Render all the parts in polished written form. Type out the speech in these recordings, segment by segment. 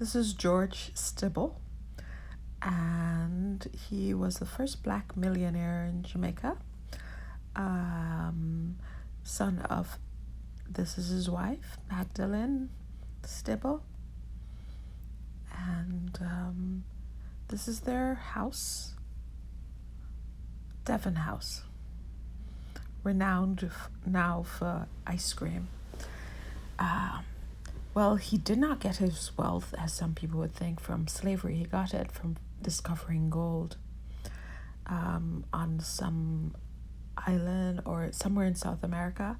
This is George Stiebel, and he was the first black millionaire in Jamaica. Son of, this is his wife, Magdalene Stiebel, and this is their house, Devon House, renowned now for ice cream. Well, he did not get his wealth, as some people would think, from slavery. He got it from discovering gold on some island or somewhere in South America.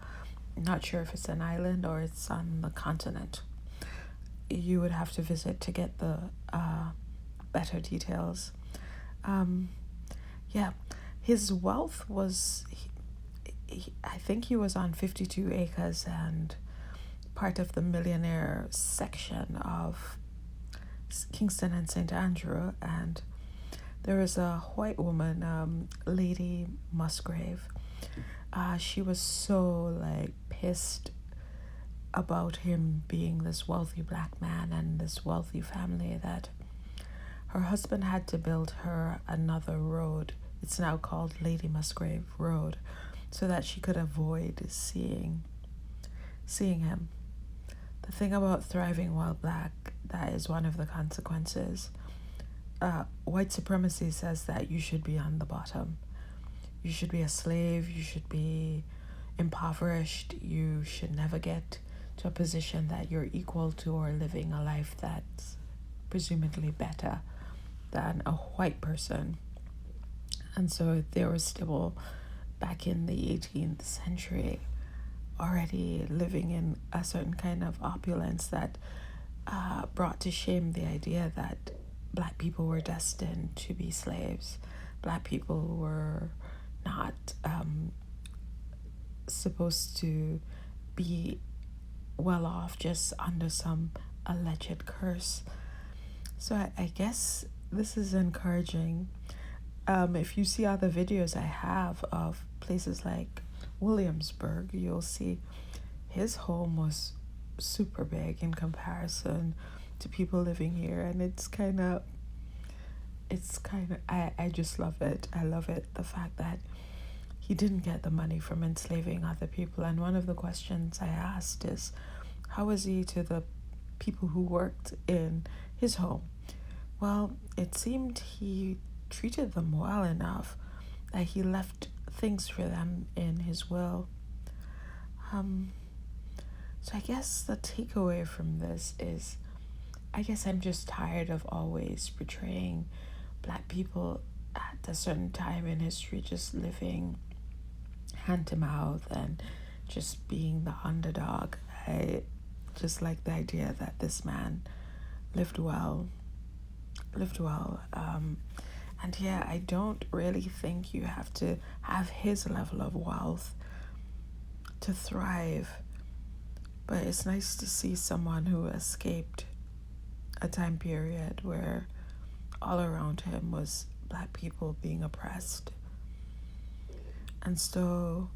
I'm not sure if it's an island or it's on the continent. You would have to visit to get the better details. His wealth was, I think he was on 52 acres and part of the millionaire section of Kingston and St. Andrew, and there was a white woman, Lady Musgrave. She was so pissed about him being this wealthy black man and this wealthy family that her husband had to build her another road. It's now called Lady Musgrave Road, so that she could avoid seeing him. The thing about thriving while black, that is one of the consequences. White supremacy says that you should be on the bottom. You should be a slave. You should be impoverished. You should never get to a position that you're equal to or living a life that's presumably better than a white person. And so there was Stiebel back in the 18th century already living in a certain kind of opulence that brought to shame the idea that black people were destined to be slaves. Black people were not supposed to be well off just under some alleged curse. So I guess this is encouraging. If you see other videos I have of places like Williamsburg, you'll see his home was super big in comparison to people living here, and it's kind of I just love it. I love it, the fact that he didn't get the money from enslaving other people. And one of the questions I asked is, how was he to the people who worked in his home? Well, it seemed he treated them well enough that he left things for them in his will. So I guess the takeaway from this is, I guess I'm just tired of always portraying black people at a certain time in history just living hand to mouth and just being the underdog. I just like the idea that this man lived well. And yeah, I don't really think you have to have his level of wealth to thrive. But it's nice to see someone who escaped a time period where all around him was black people being oppressed. And so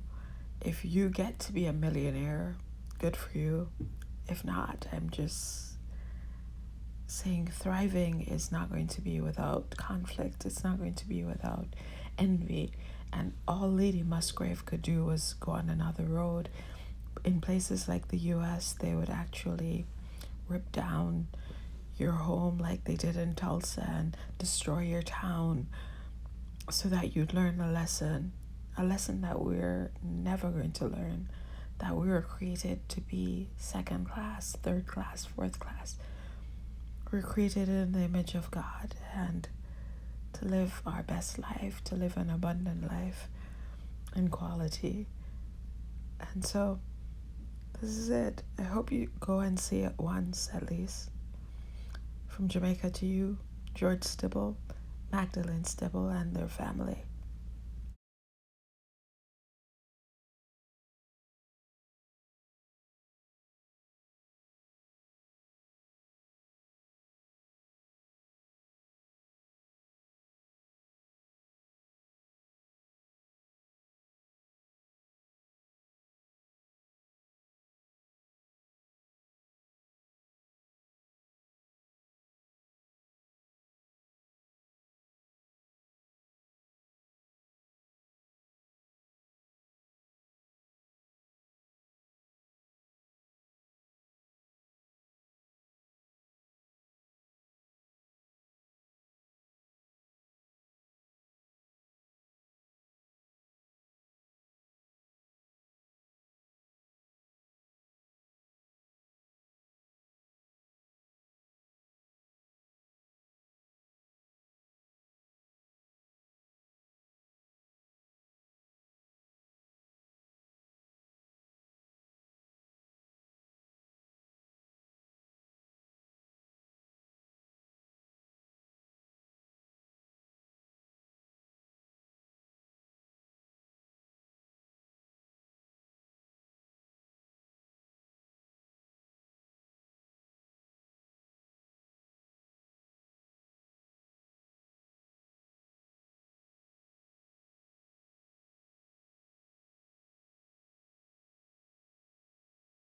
if you get to be a millionaire, good for you. If not, I'm just saying thriving is not going to be without conflict. It's not going to be without envy. And all Lady Musgrave could do was go on another road. In places like the US, they would actually rip down your home like they did in Tulsa and destroy your town so that you'd learn a lesson that we're never going to learn, that we were created to be second class, third class, fourth class. We're created in the image of God, and to live our best life, to live an abundant life in quality. And so this is it. I hope you go and see it once at least. From Jamaica to you, George Stiebel, Magdalene Stiebel, and their family.